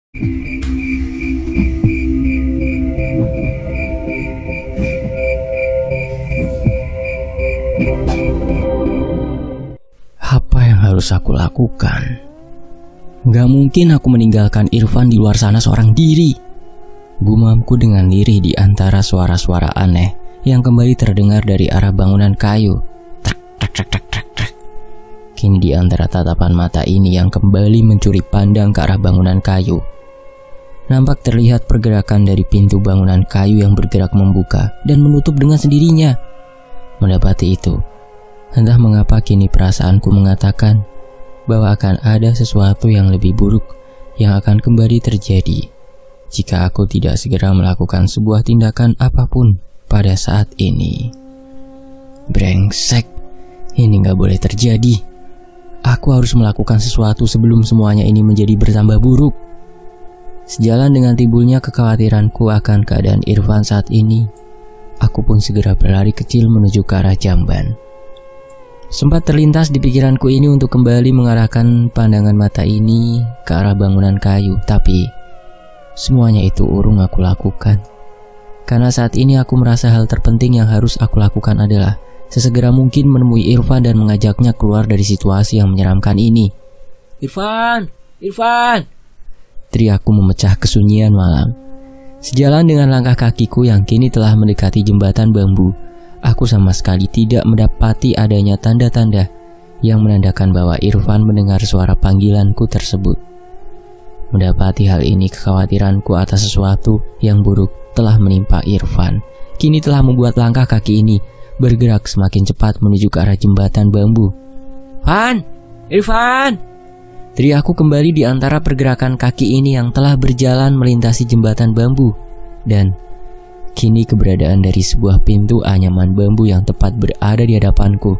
Apa yang harus aku lakukan? Gak mungkin aku meninggalkan Irfan di luar sana seorang diri. Gumamku dengan lirih di antara suara-suara aneh yang kembali terdengar dari arah bangunan kayu. Trak, trak, trak, trak, trak, trak. Kini di antara tatapan mata ini yang kembali mencuri pandang ke arah bangunan kayu, nampak terlihat pergerakan dari pintu bangunan kayu yang bergerak membuka dan menutup dengan sendirinya. Mendapati itu, entah mengapa kini perasaanku mengatakan bahwa akan ada sesuatu yang lebih buruk yang akan kembali terjadi jika aku tidak segera melakukan sebuah tindakan apapun pada saat ini. Brengsek, ini gak boleh terjadi. Aku harus melakukan sesuatu sebelum semuanya ini menjadi bertambah buruk. Sejalan dengan timbulnya kekhawatiranku akan keadaan Irfan saat ini, aku pun segera berlari kecil menuju ke arah jamban. Sempat terlintas di pikiranku ini untuk kembali mengarahkan pandangan mata ini ke arah bangunan kayu, tapi semuanya itu urung aku lakukan. Karena saat ini aku merasa hal terpenting yang harus aku lakukan adalah sesegera mungkin menemui Irfan dan mengajaknya keluar dari situasi yang menyeramkan ini. Irfan! Irfan! Teriakku memecah kesunyian malam. Sejalan dengan langkah kakiku yang kini telah mendekati jembatan bambu, aku sama sekali tidak mendapati adanya tanda-tanda yang menandakan bahwa Irfan mendengar suara panggilanku tersebut. Mendapati hal ini, kekhawatiranku atas sesuatu yang buruk telah menimpa Irfan kini telah membuat langkah kaki ini bergerak semakin cepat menuju ke arah jembatan bambu. Fan! Irfan! Teriakku kembali di antara pergerakan kaki ini yang telah berjalan melintasi jembatan bambu. Dan kini keberadaan dari sebuah pintu anyaman bambu yang tepat berada di hadapanku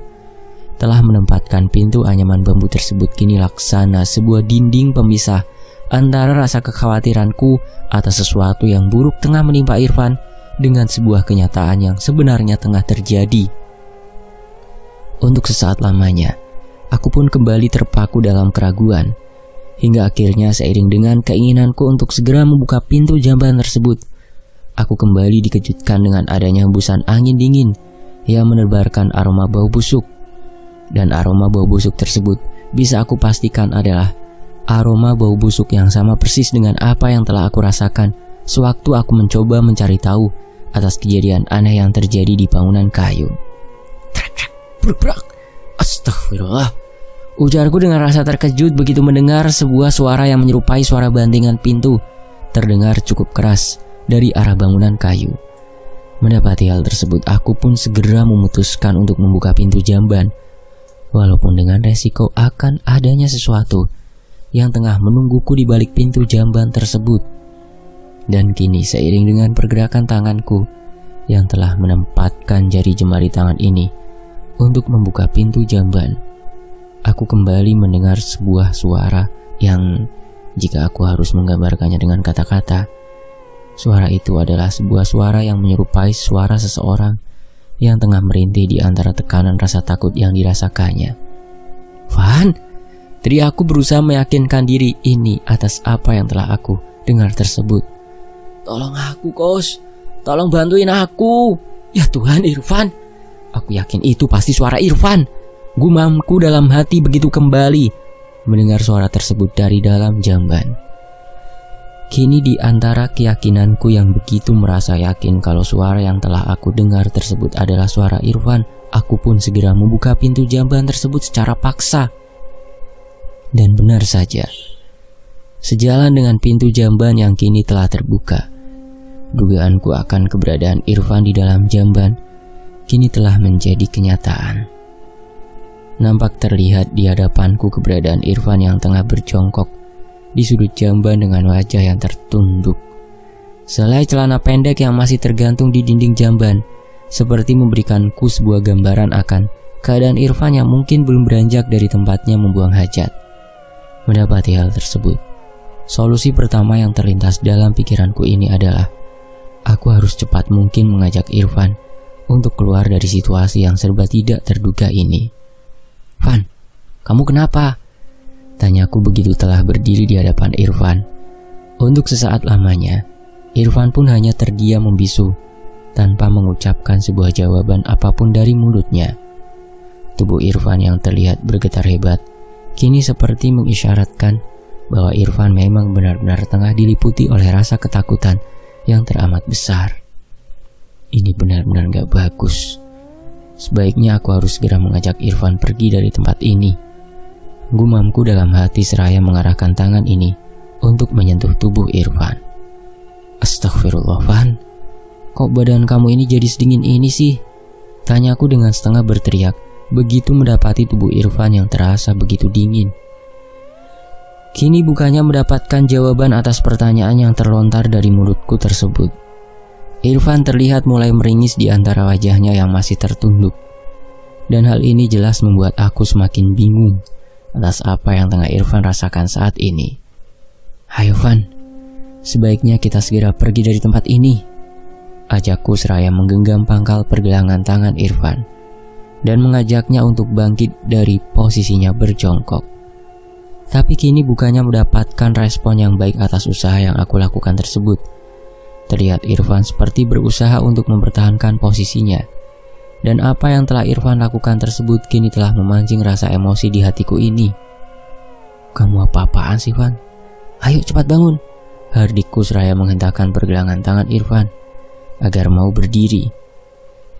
telah menempatkan pintu anyaman bambu tersebut kini laksana sebuah dinding pemisah antara rasa kekhawatiranku atas sesuatu yang buruk tengah menimpa Irfan dengan sebuah kenyataan yang sebenarnya tengah terjadi. Untuk sesaat lamanya, aku pun kembali terpaku dalam keraguan, hingga akhirnya seiring dengan keinginanku untuk segera membuka pintu jamban tersebut, aku kembali dikejutkan dengan adanya hembusan angin dingin yang menebarkan aroma bau busuk. Dan aroma bau busuk tersebut bisa aku pastikan adalah aroma bau busuk yang sama persis dengan apa yang telah aku rasakan sewaktu aku mencoba mencari tahu atas kejadian aneh yang terjadi di bangunan kayu. Brak-brak. Astagfirullah, ujarku dengan rasa terkejut begitu mendengar sebuah suara yang menyerupai suara bantingan pintu terdengar cukup keras dari arah bangunan kayu. Mendapati hal tersebut, aku pun segera memutuskan untuk membuka pintu jamban, walaupun dengan resiko akan adanya sesuatu yang tengah menungguku di balik pintu jamban tersebut. Dan kini seiring dengan pergerakan tanganku yang telah menempatkan jari jemari tangan ini untuk membuka pintu jamban, aku kembali mendengar sebuah suara yang jika aku harus menggambarkannya dengan kata-kata, suara itu adalah sebuah suara yang menyerupai suara seseorang yang tengah merintih di antara tekanan rasa takut yang dirasakannya. Van! Teriakku berusaha meyakinkan diri ini atas apa yang telah aku dengar tersebut. Tolong aku, Kos. Tolong bantuin aku. Ya Tuhan, Irfan. Aku yakin itu pasti suara Irfan. Gumamku dalam hati begitu kembali mendengar suara tersebut dari dalam jamban. Kini di antara keyakinanku yang begitu merasa yakin kalau suara yang telah aku dengar tersebut adalah suara Irfan, aku pun segera membuka pintu jamban tersebut secara paksa. Dan benar saja, sejalan dengan pintu jamban yang kini telah terbuka, dugaanku akan keberadaan Irfan di dalam jamban kini telah menjadi kenyataan. Nampak terlihat di hadapanku keberadaan Irfan yang tengah berjongkok di sudut jamban dengan wajah yang tertunduk. Selai celana pendek yang masih tergantung di dinding jamban seperti memberikanku sebuah gambaran akan keadaan Irfan yang mungkin belum beranjak dari tempatnya membuang hajat. Mendapati hal tersebut, solusi pertama yang terlintas dalam pikiranku ini adalah aku harus cepat mungkin mengajak Irfan untuk keluar dari situasi yang serba tidak terduga ini. Van, kamu kenapa? Tanyaku begitu telah berdiri di hadapan Irfan Untuk sesaat lamanya, Irfan pun hanya terdiam membisu tanpa mengucapkan sebuah jawaban apapun dari mulutnya. Tubuh Irfan yang terlihat bergetar hebat kini seperti mengisyaratkan bahwa Irfan memang benar-benar tengah diliputi oleh rasa ketakutan yang teramat besar. Ini benar-benar gak bagus. Sebaiknya aku harus segera mengajak Irfan pergi dari tempat ini. Gumamku dalam hati seraya mengarahkan tangan ini untuk menyentuh tubuh Irfan. Astagfirullah, Van. Kok badan kamu ini jadi sedingin ini sih? Tanyaku dengan setengah berteriak begitu mendapati tubuh Irfan yang terasa begitu dingin. Kini bukannya mendapatkan jawaban atas pertanyaan yang terlontar dari mulutku tersebut. Irfan terlihat mulai meringis di antara wajahnya yang masih tertunduk. Dan hal ini jelas membuat aku semakin bingung atas apa yang tengah Irfan rasakan saat ini. Hayo Van, sebaiknya kita segera pergi dari tempat ini, ajakku seraya menggenggam pangkal pergelangan tangan Irfan dan mengajaknya untuk bangkit dari posisinya berjongkok. Tapi kini bukannya mendapatkan respon yang baik atas usaha yang aku lakukan tersebut. Terlihat Irfan seperti berusaha untuk mempertahankan posisinya. Dan apa yang telah Irfan lakukan tersebut kini telah memancing rasa emosi di hatiku ini. Kamu apa-apaan sih, Van? Ayo cepat bangun, hardikku seraya menghentakkan pergelangan tangan Irfan agar mau berdiri.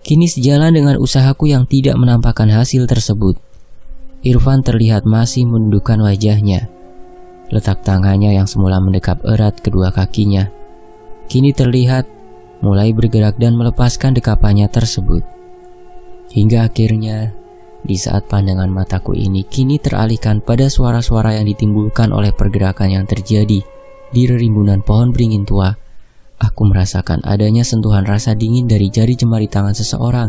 Kini sejalan dengan usahaku yang tidak menampakkan hasil tersebut, Irfan terlihat masih menundukkan wajahnya. Letak tangannya yang semula mendekap erat kedua kakinya kini terlihat mulai bergerak dan melepaskan dekapannya tersebut. Hingga akhirnya, di saat pandangan mataku ini kini teralihkan pada suara-suara yang ditimbulkan oleh pergerakan yang terjadi di rerimbunan pohon beringin tua, aku merasakan adanya sentuhan rasa dingin dari jari jemari tangan seseorang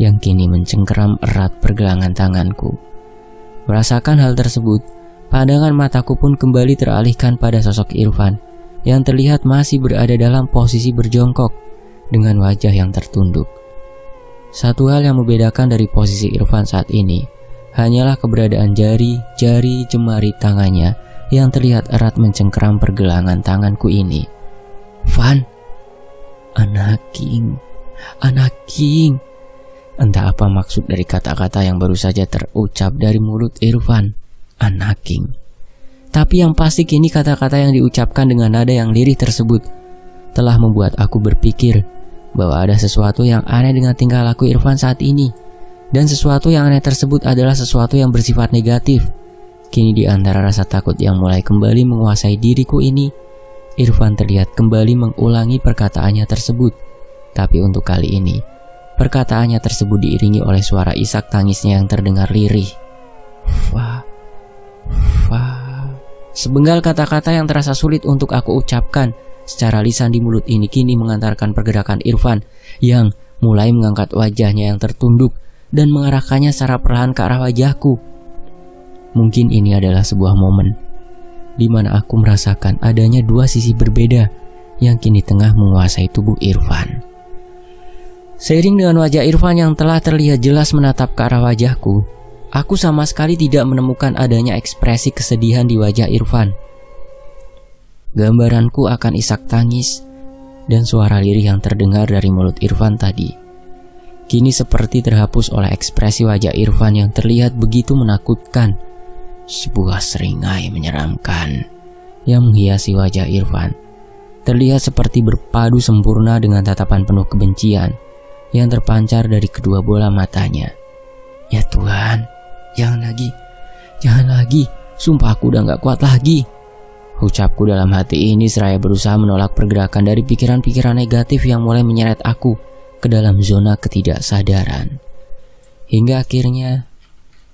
yang kini mencengkeram erat pergelangan tanganku. Merasakan hal tersebut, pandangan mataku pun kembali teralihkan pada sosok Irfan yang terlihat masih berada dalam posisi berjongkok dengan wajah yang tertunduk. Satu hal yang membedakan dari posisi Irfan saat ini hanyalah keberadaan jari jemari tangannya yang terlihat erat mencengkeram pergelangan tanganku ini. Van, anaking. Entah apa maksud dari kata-kata yang baru saja terucap dari mulut Irfan, anaking. Tapi yang pasti kini kata-kata yang diucapkan dengan nada yang lirih tersebut telah membuat aku berpikir bahwa ada sesuatu yang aneh dengan tingkah laku Irfan saat ini. Dan sesuatu yang aneh tersebut adalah sesuatu yang bersifat negatif. Kini di antara rasa takut yang mulai kembali menguasai diriku ini, Irfan terlihat kembali mengulangi perkataannya tersebut. Tapi untuk kali ini, perkataannya tersebut diiringi oleh suara isak tangisnya yang terdengar lirih. Sebenggal kata-kata yang terasa sulit untuk aku ucapkan secara lisan di mulut ini kini mengantarkan pergerakan Irfan yang mulai mengangkat wajahnya yang tertunduk dan mengarahkannya secara perlahan ke arah wajahku. Mungkin ini adalah sebuah momen di mana aku merasakan adanya dua sisi berbeda yang kini tengah menguasai tubuh Irfan. Seiring dengan wajah Irfan yang telah terlihat jelas menatap ke arah wajahku, aku sama sekali tidak menemukan adanya ekspresi kesedihan di wajah Irfan. Gambaranku akan isak tangis dan suara lirih yang terdengar dari mulut Irfan tadi kini seperti terhapus oleh ekspresi wajah Irfan yang terlihat begitu menakutkan. Sebuah seringai menyeramkan yang menghiasi wajah Irfan terlihat seperti berpadu sempurna dengan tatapan penuh kebencian yang terpancar dari kedua bola matanya. Ya Tuhan, jangan lagi, sumpah aku udah gak kuat lagi, ucapku dalam hati ini seraya berusaha menolak pergerakan dari pikiran-pikiran negatif yang mulai menyeret aku ke dalam zona ketidaksadaran. Hingga akhirnya,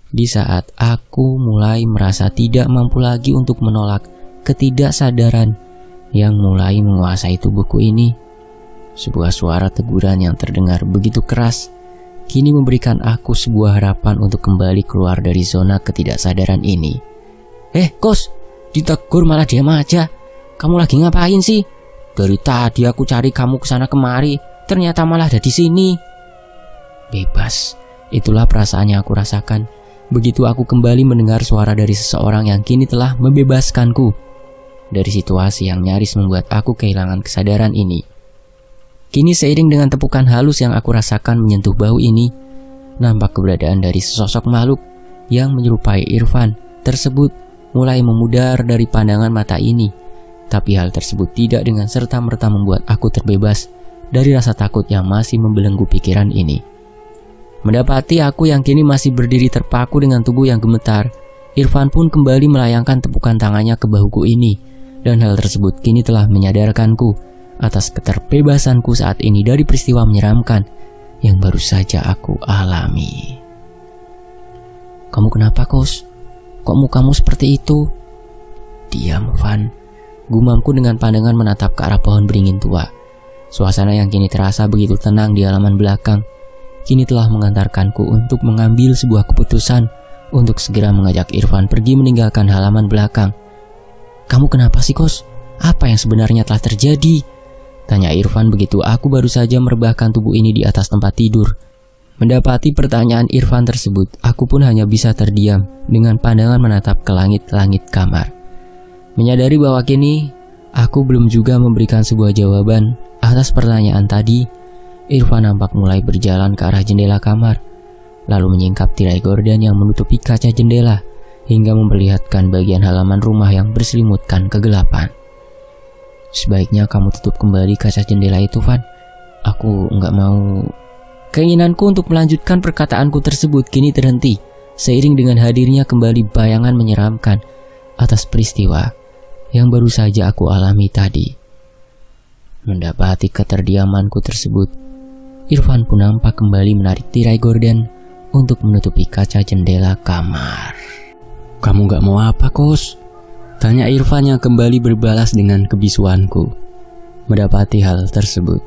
di saat aku mulai merasa tidak mampu lagi untuk menolak ketidaksadaran yang mulai menguasai tubuhku ini, sebuah suara teguran yang terdengar begitu keras kini memberikan aku sebuah harapan untuk kembali keluar dari zona ketidaksadaran ini. Kos, ditegur malah diam aja. Kamu lagi ngapain sih? Dari tadi aku cari kamu kesana kemari, ternyata malah ada di sini. Bebas, itulah perasaan yang aku rasakan begitu aku kembali mendengar suara dari seseorang yang kini telah membebaskanku. dari situasi yang nyaris membuat aku kehilangan kesadaran ini. Kini seiring dengan tepukan halus yang aku rasakan menyentuh bahu ini, nampak keberadaan dari sesosok makhluk yang menyerupai Irfan tersebut mulai memudar dari pandangan mata ini. Tapi hal tersebut tidak dengan serta-merta membuat aku terbebas dari rasa takut yang masih membelenggu pikiran ini. Mendapati aku yang kini masih berdiri terpaku dengan tubuh yang gemetar, Irfan pun kembali melayangkan tepukan tangannya ke bahuku ini, dan hal tersebut kini telah menyadarkanku atas keterbebasanku saat ini dari peristiwa menyeramkan yang baru saja aku alami. "Kamu kenapa, Kos? Kok mukamu seperti itu?" "Diam, Van," gumamku dengan pandangan menatap ke arah pohon beringin tua. Suasana yang kini terasa begitu tenang di halaman belakang kini telah mengantarkanku untuk mengambil sebuah keputusan untuk segera mengajak Irfan pergi meninggalkan halaman belakang. "Kamu kenapa sih, Kos? Apa yang sebenarnya telah terjadi?" tanya Irfan begitu aku baru saja merebahkan tubuh ini di atas tempat tidur. Mendapati pertanyaan Irfan tersebut, aku pun hanya bisa terdiam dengan pandangan menatap ke langit-langit kamar. Menyadari bahwa kini aku belum juga memberikan sebuah jawaban atas pertanyaan tadi, Irfan nampak mulai berjalan ke arah jendela kamar, lalu menyingkap tirai gorden yang menutupi kaca jendela hingga memperlihatkan bagian halaman rumah yang berselimutkan kegelapan. "Sebaiknya kamu tutup kembali kaca jendela itu, Van. Aku nggak mau." Keinginanku untuk melanjutkan perkataanku tersebut kini terhenti seiring dengan hadirnya kembali bayangan menyeramkan atas peristiwa yang baru saja aku alami tadi. Mendapati keterdiamanku tersebut, Irfan pun nampak kembali menarik tirai gorden untuk menutupi kaca jendela kamar. "Kamu gak mau apa, Kos?" tanya Irfan yang kembali berbalas dengan kebisuanku. Mendapati hal tersebut,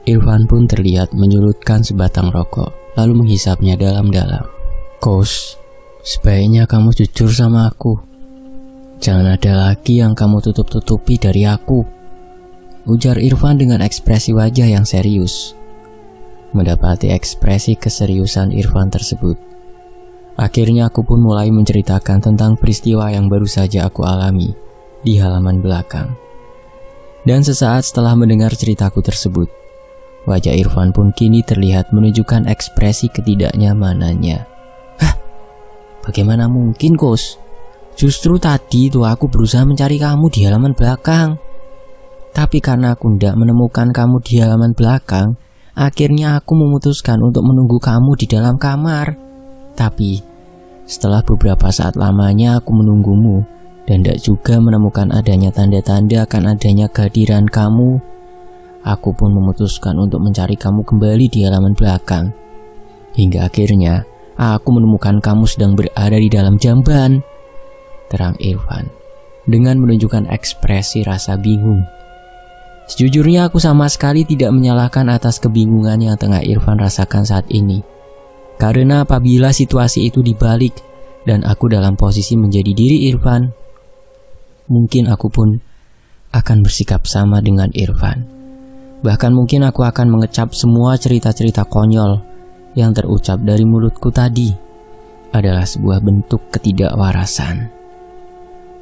Irfan pun terlihat menyulutkan sebatang rokok, lalu menghisapnya dalam-dalam. "Kos, sebaiknya kamu jujur sama aku. Jangan ada lagi yang kamu tutup-tutupi dari aku," ujar Irfan dengan ekspresi wajah yang serius. Mendapati ekspresi keseriusan Irfan tersebut, akhirnya aku pun mulai menceritakan tentang peristiwa yang baru saja aku alami di halaman belakang. Dan sesaat setelah mendengar ceritaku tersebut, wajah Irfan pun kini terlihat menunjukkan ekspresi ketidaknyamanannya. "Hah? Bagaimana mungkin, Kos? Justru tadi tuh aku berusaha mencari kamu di halaman belakang. Tapi karena aku tidak menemukan kamu di halaman belakang, akhirnya aku memutuskan untuk menunggu kamu di dalam kamar. Tapi setelah beberapa saat lamanya aku menunggumu dan tidak juga menemukan adanya tanda-tanda akan adanya kehadiran kamu, aku pun memutuskan untuk mencari kamu kembali di halaman belakang. Hingga akhirnya aku menemukan kamu sedang berada di dalam jamban," terang Irfan dengan menunjukkan ekspresi rasa bingung. Sejujurnya aku sama sekali tidak menyalahkan atas kebingungan yang tengah Irfan rasakan saat ini. Karena apabila situasi itu dibalik dan aku dalam posisi menjadi diri Irfan, mungkin aku pun akan bersikap sama dengan Irfan. Bahkan mungkin aku akan mengecap semua cerita-cerita konyol yang terucap dari mulutku tadi adalah sebuah bentuk ketidakwarasan.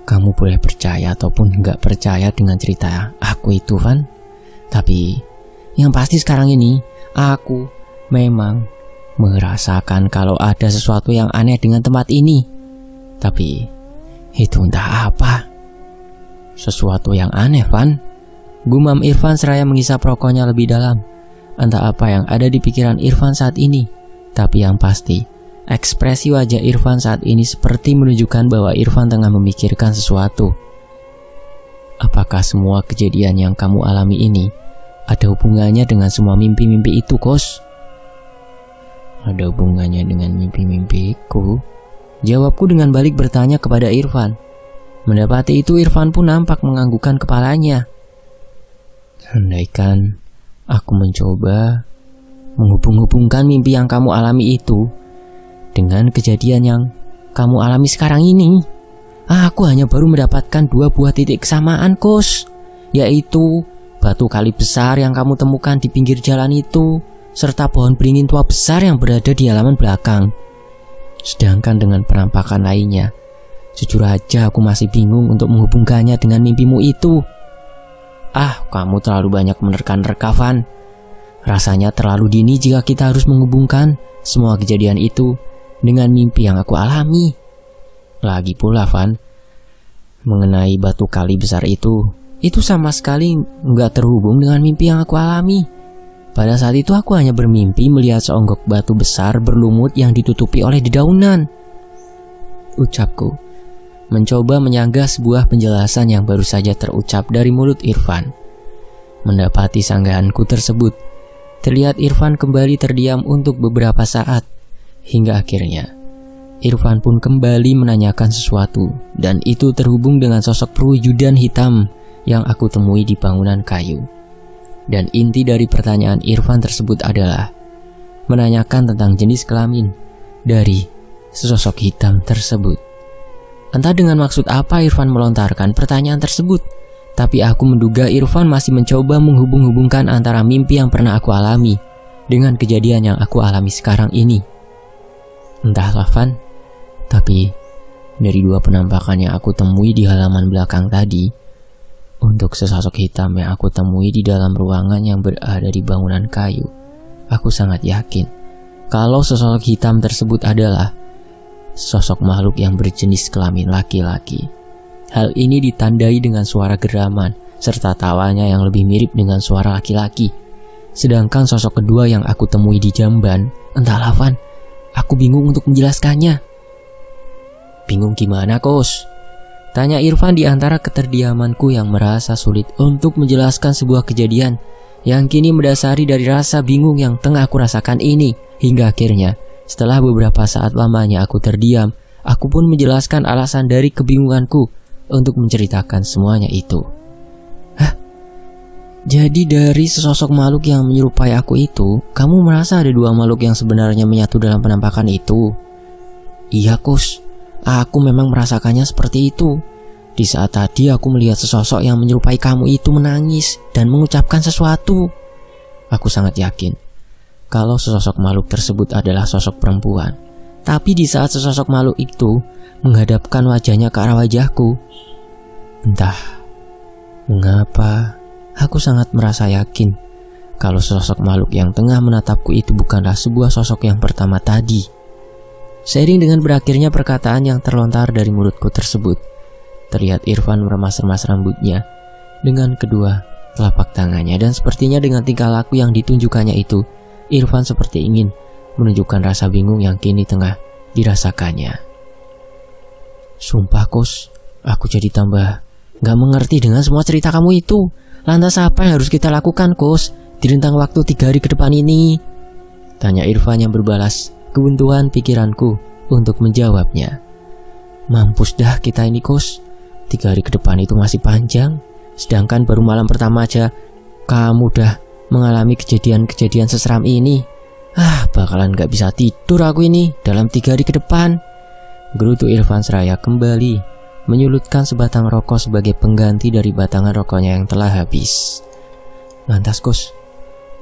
Kamu boleh percaya ataupun nggak percaya dengan cerita aku itu, Van. Tapi yang pasti sekarang ini aku memang merasakan kalau ada sesuatu yang aneh dengan tempat ini. Tapi itu entah apa. "Sesuatu yang aneh, Van," gumam Irfan seraya menghisap rokoknya lebih dalam. Entah apa yang ada di pikiran Irfan saat ini, tapi yang pasti ekspresi wajah Irfan saat ini seperti menunjukkan bahwa Irfan tengah memikirkan sesuatu. "Apakah semua kejadian yang kamu alami ini ada hubungannya dengan semua mimpi-mimpi itu, Kos?" "Ada hubungannya dengan mimpi-mimpiku?" jawabku dengan balik bertanya kepada Irfan. Mendapati itu Irfan pun nampak menganggukkan kepalanya. "Andaikan aku mencoba menghubung-hubungkan mimpi yang kamu alami itu dengan kejadian yang kamu alami sekarang ini, aku hanya baru mendapatkan 2 buah titik kesamaan, Kos, yaitu batu kali besar yang kamu temukan di pinggir jalan itu, serta pohon beringin tua besar yang berada di halaman belakang. Sedangkan dengan penampakan lainnya, Jujur aja aku masih bingung untuk menghubungkannya dengan mimpimu itu. Kamu terlalu banyak menerka-nerka, Van. Rasanya terlalu dini jika kita harus menghubungkan semua kejadian itu dengan mimpi yang aku alami. Lagi pula, Van, mengenai batu kali besar itu sama sekali nggak terhubung dengan mimpi yang aku alami. Pada saat itu aku hanya bermimpi melihat seonggok batu besar berlumut yang ditutupi oleh dedaunan. Ucapku, mencoba menyanggah sebuah penjelasan yang baru saja terucap dari mulut Irfan. Mendapati sanggahanku tersebut, terlihat Irfan kembali terdiam untuk beberapa saat, hingga akhirnya Irfan pun kembali menanyakan sesuatu, dan itu terhubung dengan sosok perwujudan hitam yang aku temui di bangunan kayu. Dan inti dari pertanyaan Irfan tersebut adalah menanyakan tentang jenis kelamin dari sesosok hitam tersebut. Entah dengan maksud apa Irfan melontarkan pertanyaan tersebut, tapi aku menduga Irfan masih mencoba menghubung-hubungkan antara mimpi yang pernah aku alami dengan kejadian yang aku alami sekarang ini. Entahlah, Van, tapi dari dua penampakan yang aku temui di halaman belakang tadi, untuk sesosok hitam yang aku temui di dalam ruangan yang berada di bangunan kayu, aku sangat yakin kalau sesosok hitam tersebut adalah sosok makhluk yang berjenis kelamin laki-laki. Hal ini ditandai dengan suara geraman serta tawanya yang lebih mirip dengan suara laki-laki. Sedangkan sosok kedua yang aku temui di jamban, entahlah, Van, aku bingung untuk menjelaskannya. Bingung gimana, Kos? Tanya Irfan di antara keterdiamanku yang merasa sulit untuk menjelaskan sebuah kejadian yang kini mendasari dari rasa bingung yang tengah aku rasakan ini. Hingga akhirnya, setelah beberapa saat lamanya aku terdiam, aku pun menjelaskan alasan dari kebingunganku untuk menceritakan semuanya itu. Jadi dari sesosok makhluk yang menyerupai aku itu, kamu merasa ada dua makhluk yang sebenarnya menyatu dalam penampakan itu? Iya, Kus. Aku memang merasakannya seperti itu. Di saat tadi aku melihat sesosok yang menyerupai kamu itu menangis dan mengucapkan sesuatu. Aku sangat yakin kalau sesosok makhluk tersebut adalah sosok perempuan. Tapi di saat sesosok makhluk itu menghadapkan wajahnya ke arah wajahku, entah mengapa aku sangat merasa yakin kalau sosok makhluk yang tengah menatapku itu bukanlah sebuah sosok yang pertama tadi. Seiring dengan berakhirnya perkataan yang terlontar dari mulutku tersebut, terlihat Irfan meremas-remas rambutnya dengan kedua telapak tangannya, dan sepertinya dengan tingkah laku yang ditunjukkannya itu, Irfan seperti ingin menunjukkan rasa bingung yang kini tengah dirasakannya. Sumpah, Kos, aku jadi tambah gak mengerti dengan semua cerita kamu itu. Lantas apa yang harus kita lakukan, Kos, di rentang waktu 3 hari ke depan ini? Tanya Irfan yang berbalas kebuntuan pikiranku untuk menjawabnya. Mampus dah kita ini, Kos. 3 hari ke depan itu masih panjang. Sedangkan baru malam pertama aja kamu udah mengalami kejadian-kejadian seseram ini. Bakalan gak bisa tidur aku ini dalam 3 hari ke depan. Gerutu Irfan seraya kembali menyulutkan sebatang rokok sebagai pengganti dari batangan rokoknya yang telah habis. Lantas, Kos,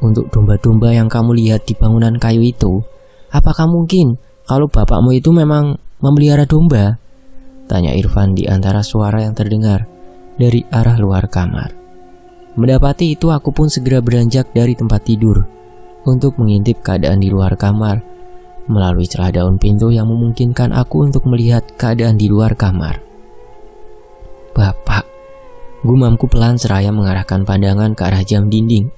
untuk domba-domba yang kamu lihat di bangunan kayu itu, apakah mungkin kalau bapakmu itu memang memelihara domba? Tanya Irfan di antara suara yang terdengar dari arah luar kamar. Mendapati itu, aku pun segera beranjak dari tempat tidur untuk mengintip keadaan di luar kamar melalui celah daun pintu yang memungkinkan aku untuk melihat keadaan di luar kamar. Bapak, gumamku pelan seraya mengarahkan pandangan ke arah jam dinding.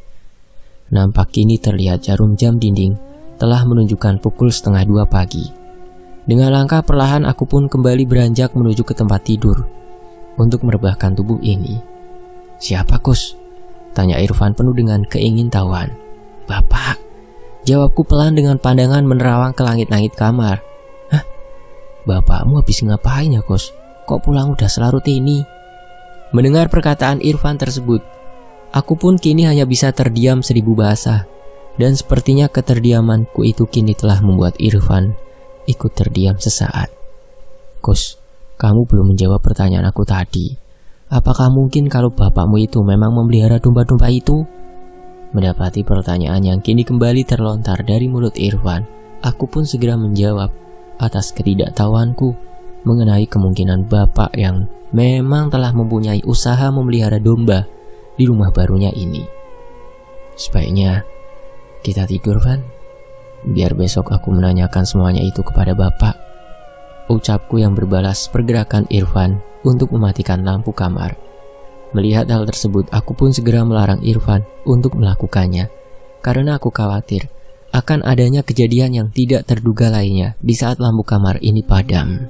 Nampak kini terlihat jarum jam dinding telah menunjukkan pukul 1:30 pagi. Dengan langkah perlahan aku pun kembali beranjak menuju ke tempat tidur untuk merebahkan tubuh ini. Siapa, Kus? Tanya Irfan penuh dengan keingintahuan. Bapak, jawabku pelan dengan pandangan menerawang ke langit-langit kamar. Bapakmu habis ngapain ya, Kus? Kok pulang udah selarut ini? Mendengar perkataan Irfan tersebut, aku pun kini hanya bisa terdiam 1000 bahasa. Dan sepertinya keterdiamanku itu kini telah membuat Irfan ikut terdiam sesaat. Kus, kamu belum menjawab pertanyaan aku tadi. Apakah mungkin kalau bapakmu itu memang memelihara domba-domba itu? Mendapati pertanyaan yang kini kembali terlontar dari mulut Irfan, aku pun segera menjawab atas ketidaktahuanku mengenai kemungkinan bapak yang memang telah mempunyai usaha memelihara domba di rumah barunya ini. Sebaiknya kita tidur, Van. Biar besok aku menanyakan semuanya itu kepada bapak. Ucapku yang berbalas pergerakan Irfan untuk mematikan lampu kamar. Melihat hal tersebut, aku pun segera melarang Irfan untuk melakukannya, karena aku khawatir akan adanya kejadian yang tidak terduga lainnya di saat lampu kamar ini padam.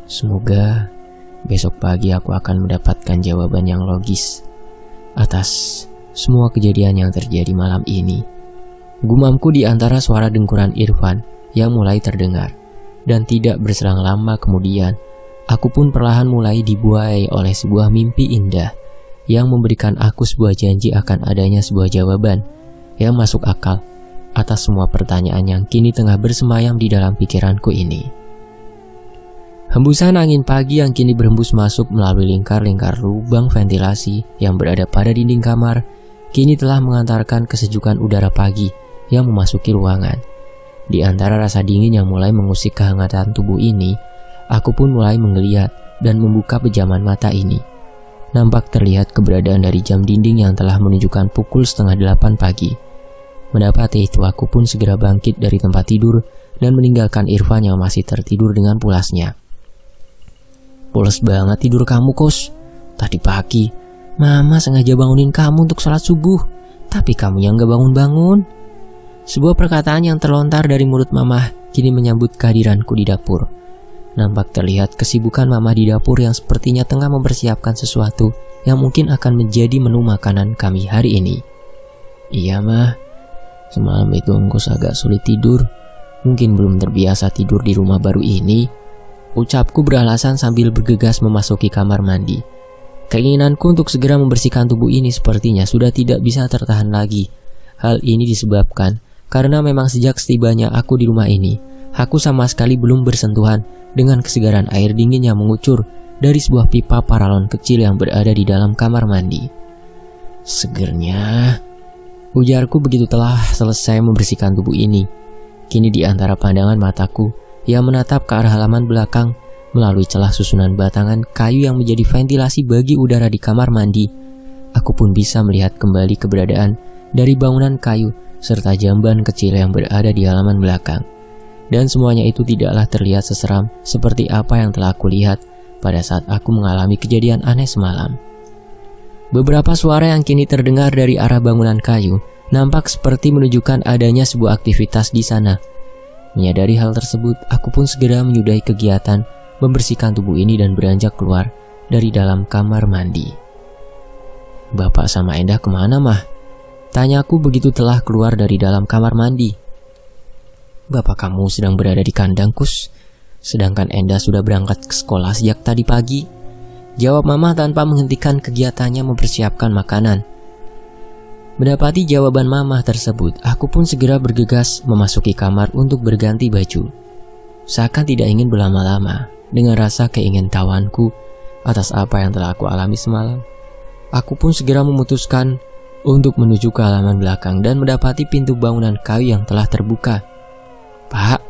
Semoga besok pagi aku akan mendapatkan jawaban yang logis atas semua kejadian yang terjadi malam ini. Gumamku di antara suara dengkuran Irfan yang mulai terdengar, dan tidak berselang lama kemudian, aku pun perlahan mulai dibuai oleh sebuah mimpi indah yang memberikan aku sebuah janji akan adanya sebuah jawaban yang masuk akal atas semua pertanyaan yang kini tengah bersemayam di dalam pikiranku ini. Hembusan angin pagi yang kini berhembus masuk melalui lingkar-lingkar lubang ventilasi yang berada pada dinding kamar kini telah mengantarkan kesejukan udara pagi yang memasuki ruangan. Di antara rasa dingin yang mulai mengusik kehangatan tubuh ini, aku pun mulai menggeliat dan membuka pejaman mata ini. Nampak terlihat keberadaan dari jam dinding yang telah menunjukkan pukul 7:30 pagi. Mendapati itu, aku pun segera bangkit dari tempat tidur dan meninggalkan Irfan yang masih tertidur dengan pulasnya. Pules banget tidur kamu, Kos. Tadi pagi, Mama sengaja bangunin kamu untuk sholat subuh, tapi kamu yang gak bangun-bangun. Sebuah perkataan yang terlontar dari mulut Mama kini menyambut kehadiranku di dapur. Nampak terlihat kesibukan Mama di dapur yang sepertinya tengah mempersiapkan sesuatu yang mungkin akan menjadi menu makanan kami hari ini. Iya, Mah. Semalam itu Engkos agak sulit tidur. Mungkin belum terbiasa tidur di rumah baru ini. Ucapku beralasan sambil bergegas memasuki kamar mandi. Keinginanku untuk segera membersihkan tubuh ini sepertinya sudah tidak bisa tertahan lagi. Hal ini disebabkan karena memang sejak setibanya aku di rumah ini, aku sama sekali belum bersentuhan dengan kesegaran air dingin yang mengucur dari sebuah pipa paralon kecil yang berada di dalam kamar mandi. Segernya, ujarku begitu telah selesai membersihkan tubuh ini. Kini di antara pandangan mataku yang menatap ke arah halaman belakang melalui celah susunan batangan kayu yang menjadi ventilasi bagi udara di kamar mandi, aku pun bisa melihat kembali keberadaan dari bangunan kayu serta jamban kecil yang berada di halaman belakang. Dan semuanya itu tidaklah terlihat seseram seperti apa yang telah aku lihat pada saat aku mengalami kejadian aneh semalam. Beberapa suara yang kini terdengar dari arah bangunan kayu nampak seperti menunjukkan adanya sebuah aktivitas di sana. Menyadari hal tersebut, aku pun segera menyudahi kegiatan membersihkan tubuh ini dan beranjak keluar dari dalam kamar mandi. Bapak sama Endah kemana, Mah? Tanyaku begitu telah keluar dari dalam kamar mandi. Bapak kamu sedang berada di kandang, Kus. Sedangkan Endah sudah berangkat ke sekolah sejak tadi pagi. Jawab Mama tanpa menghentikan kegiatannya mempersiapkan makanan. Mendapati jawaban Mama tersebut, aku pun segera bergegas memasuki kamar untuk berganti baju. Seakan tidak ingin berlama-lama dengan rasa keingintahuanku atas apa yang telah aku alami semalam. Aku pun segera memutuskan untuk menuju ke halaman belakang dan mendapati pintu bangunan kayu yang telah terbuka. Pak,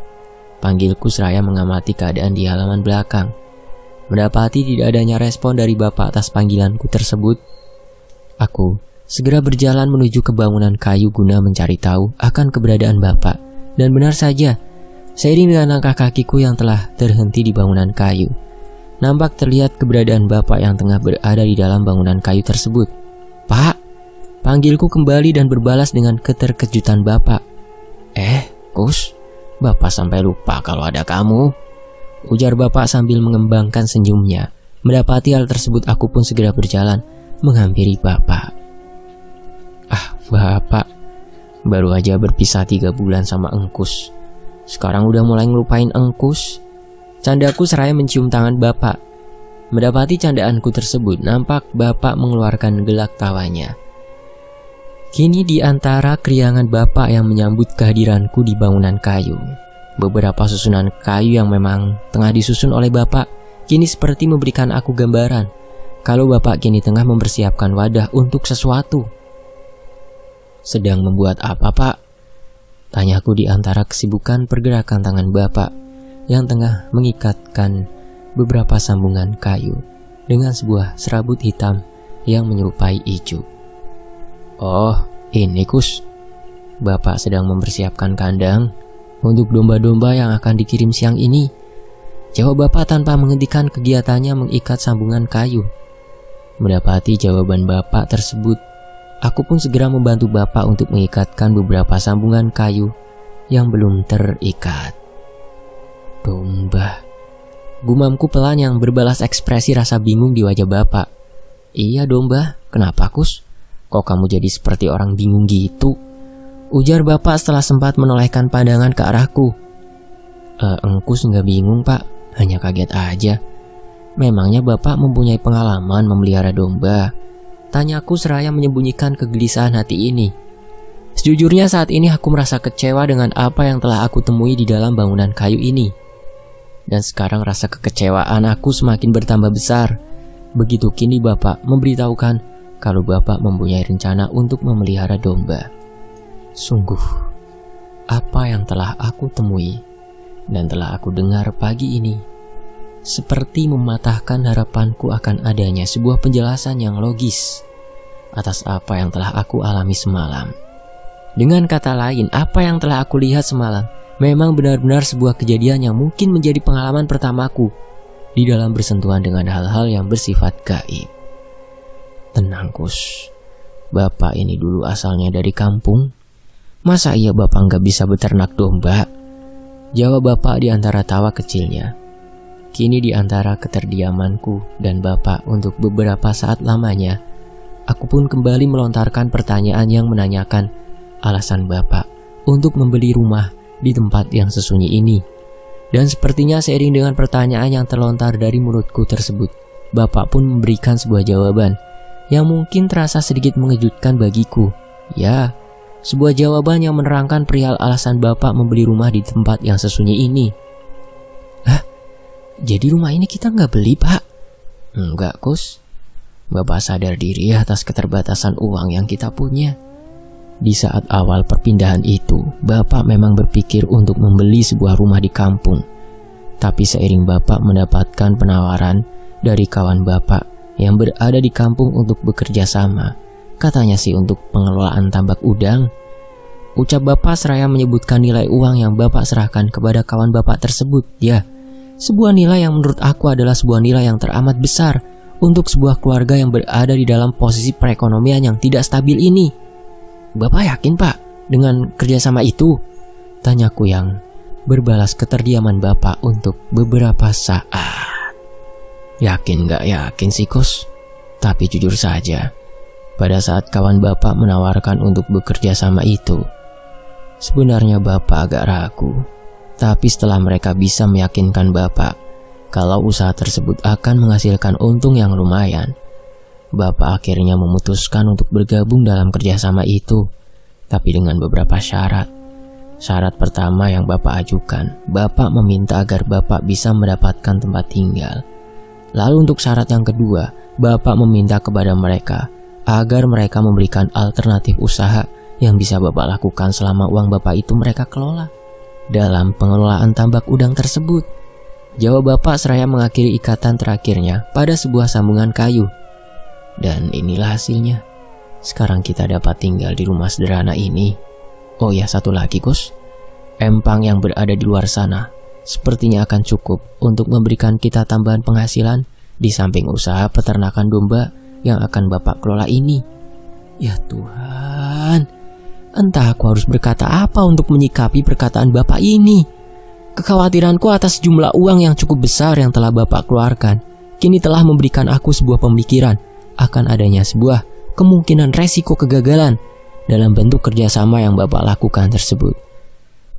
panggilku seraya mengamati keadaan di halaman belakang. Mendapati tidak adanya respon dari Bapak atas panggilanku tersebut, aku segera berjalan menuju ke bangunan kayu guna mencari tahu akan keberadaan Bapak. Dan benar saja, seiring dengan langkah kakiku yang telah terhenti di bangunan kayu, nampak terlihat keberadaan Bapak yang tengah berada di dalam bangunan kayu tersebut. Pak, panggilku kembali dan berbalas dengan keterkejutan Bapak. Kus, Bapak sampai lupa kalau ada kamu, ujar Bapak sambil mengembangkan senyumnya. Mendapati hal tersebut, aku pun segera berjalan menghampiri Bapak. Bapak, baru aja berpisah 3 bulan sama Engkus. Sekarang udah mulai ngelupain Engkus. Candaku seraya mencium tangan Bapak. Mendapati candaanku tersebut, nampak Bapak mengeluarkan gelak tawanya. Kini di antara keriangan Bapak yang menyambut kehadiranku di bangunan kayu, beberapa susunan kayu yang memang tengah disusun oleh Bapak kini seperti memberikan aku gambaran kalau Bapak kini tengah mempersiapkan wadah untuk sesuatu. Sedang membuat apa, Pak? Tanyaku di antara kesibukan pergerakan tangan Bapak yang tengah mengikatkan beberapa sambungan kayu dengan sebuah serabut hitam yang menyerupai ijuk. "Oh, ini Kus. Bapak sedang mempersiapkan kandang untuk domba-domba yang akan dikirim siang ini," jawab bapak tanpa menghentikan kegiatannya mengikat sambungan kayu. Mendapati jawaban bapak tersebut, aku pun segera membantu bapak untuk mengikatkan beberapa sambungan kayu yang belum terikat. "Domba," gumamku pelan yang berbalas ekspresi rasa bingung di wajah bapak. "Iya domba, kenapa Kus? Kok kamu jadi seperti orang bingung gitu?" ujar bapak setelah sempat menolehkan pandangan ke arahku. Engkus nggak bingung pak, hanya kaget aja. "Memangnya bapak mempunyai pengalaman memelihara domba?" tanyaku seraya menyembunyikan kegelisahan hati ini. Sejujurnya saat ini aku merasa kecewa dengan apa yang telah aku temui di dalam bangunan kayu ini. Dan sekarang rasa kekecewaan aku semakin bertambah besar. Begitu kini bapak memberitahukan kalau bapak mempunyai rencana untuk memelihara domba. Sungguh, apa yang telah aku temui dan telah aku dengar pagi ini seperti mematahkan harapanku akan adanya sebuah penjelasan yang logis atas apa yang telah aku alami semalam. Dengan kata lain, apa yang telah aku lihat semalam memang benar-benar sebuah kejadian yang mungkin menjadi pengalaman pertamaku di dalam bersentuhan dengan hal-hal yang bersifat gaib. Tenang Kus, bapak ini dulu asalnya dari kampung. Masa iya bapak nggak bisa beternak domba? Jawab bapak di antara tawa kecilnya. Kini di antara keterdiamanku dan bapak untuk beberapa saat lamanya, aku pun kembali melontarkan pertanyaan yang menanyakan alasan bapak untuk membeli rumah di tempat yang sesunyi ini. Dan sepertinya seiring dengan pertanyaan yang terlontar dari mulutku tersebut, bapak pun memberikan sebuah jawaban yang mungkin terasa sedikit mengejutkan bagiku. Ya, sebuah jawaban yang menerangkan perihal alasan bapak membeli rumah di tempat yang sesunyi ini. "Hah? Jadi rumah ini kita nggak beli, Pak?" "Enggak, Kus. Bapak sadar diri atas keterbatasan uang yang kita punya. Di saat awal perpindahan itu, bapak memang berpikir untuk membeli sebuah rumah di kampung. Tapi seiring bapak mendapatkan penawaran dari kawan bapak yang berada di kampung untuk bekerja sama, katanya sih untuk pengelolaan tambak udang," ucap bapak seraya menyebutkan nilai uang yang bapak serahkan kepada kawan bapak tersebut. Ya, sebuah nilai yang menurut aku adalah sebuah nilai yang teramat besar untuk sebuah keluarga yang berada di dalam posisi perekonomian yang tidak stabil ini. "Bapak yakin pak dengan kerjasama itu?" tanyaku yang berbalas keterdiaman bapak untuk beberapa saat. "Yakin gak yakin sih Kus, tapi jujur saja, pada saat kawan bapak menawarkan untuk bekerja sama itu, sebenarnya bapak agak ragu. Tapi setelah mereka bisa meyakinkan bapak kalau usaha tersebut akan menghasilkan untung yang lumayan, bapak akhirnya memutuskan untuk bergabung dalam kerjasama itu. Tapi dengan beberapa syarat. Syarat pertama yang bapak ajukan, bapak meminta agar bapak bisa mendapatkan tempat tinggal. Lalu untuk syarat yang kedua, bapak meminta kepada mereka agar mereka memberikan alternatif usaha yang bisa bapak lakukan selama uang bapak itu mereka kelola dalam pengelolaan tambak udang tersebut. Jawab bapak seraya mengakhiri ikatan terakhirnya pada sebuah sambungan kayu. Dan inilah hasilnya. Sekarang kita dapat tinggal di rumah sederhana ini. Oh ya, satu lagi Kus, empang yang berada di luar sana sepertinya akan cukup untuk memberikan kita tambahan penghasilan di samping usaha peternakan domba yang akan bapak kelola ini. Ya Tuhan, entah aku harus berkata apa untuk menyikapi perkataan bapak ini. Kekhawatiranku atas jumlah uang yang cukup besar yang telah bapak keluarkan kini telah memberikan aku sebuah pemikiran akan adanya sebuah kemungkinan resiko kegagalan dalam bentuk kerjasama yang bapak lakukan tersebut.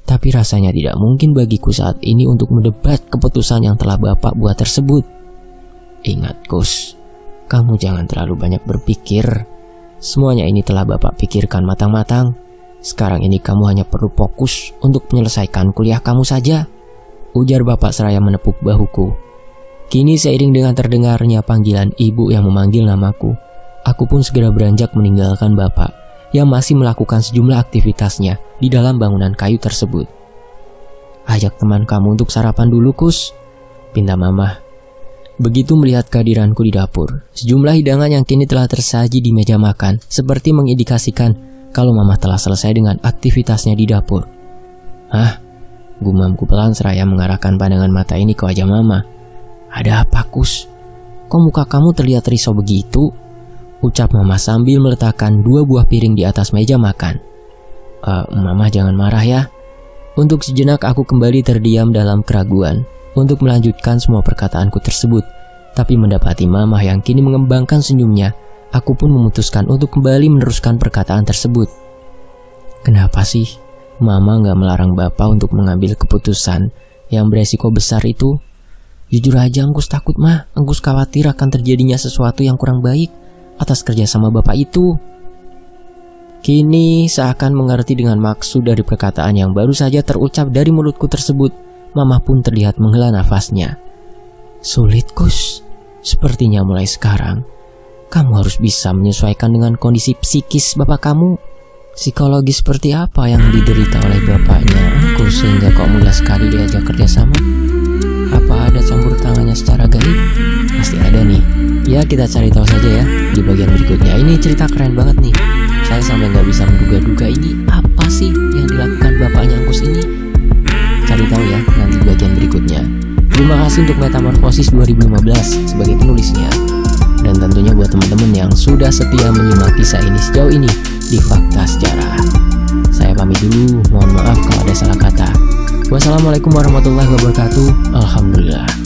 Tapi rasanya tidak mungkin bagiku saat ini untuk mendebat keputusan yang telah bapak buat tersebut. Ingat Kus, kamu jangan terlalu banyak berpikir. Semuanya ini telah bapak pikirkan matang-matang. Sekarang ini kamu hanya perlu fokus untuk menyelesaikan kuliah kamu saja, ujar bapak seraya menepuk bahuku. Kini seiring dengan terdengarnya panggilan ibu yang memanggil namaku, aku pun segera beranjak meninggalkan bapak yang masih melakukan sejumlah aktivitasnya di dalam bangunan kayu tersebut. Ajak teman kamu untuk sarapan dulu, Kus, pinta Mama. Begitu melihat kehadiranku di dapur, sejumlah hidangan yang kini telah tersaji di meja makan seperti mengindikasikan kalau Mama telah selesai dengan aktivitasnya di dapur. Hah? Gumamku pelan seraya mengarahkan pandangan mata ini ke wajah Mama. Ada apa, Kus? Kok muka kamu terlihat risau begitu? Ucap Mama sambil meletakkan 2 buah piring di atas meja makan. Mama jangan marah ya. Untuk sejenak aku kembali terdiam dalam keraguan untuk melanjutkan semua perkataanku tersebut. Tapi mendapati Mama yang kini mengembangkan senyumnya, aku pun memutuskan untuk kembali meneruskan perkataan tersebut. Kenapa sih Mama gak melarang Bapak untuk mengambil keputusan yang beresiko besar itu? Jujur aja Engkus takut, Mah. Engkus khawatir akan terjadinya sesuatu yang kurang baik atas kerjasama Bapak itu. Kini seakan mengerti dengan maksud dari perkataan yang baru saja terucap dari mulutku tersebut, Mama pun terlihat menghela nafasnya. Sulit, Kus. Sepertinya mulai sekarang kamu harus bisa menyesuaikan dengan kondisi psikis Bapak kamu. Psikologi seperti apa yang diderita oleh bapaknya Kus sehingga kok mudah sekali diajak kerjasama? Apa ada campur tangannya secara gaib? Pasti ada nih. Ya, kita cari tahu saja ya di bagian berikutnya. Ini cerita keren banget nih. Saya sampai nggak bisa menduga-duga ini apa sih yang dilakukan bapaknya Engkus ini. Cari tahu ya nanti bagian berikutnya. Terima kasih untuk Metamorfosis 2015 sebagai penulisnya. Dan tentunya buat teman-teman yang sudah setia menyimak kisah ini sejauh ini di Fakta Sejarah. Saya pamit dulu, mohon maaf kalau ada salah kata. Wassalamualaikum warahmatullahi wabarakatuh. Alhamdulillah.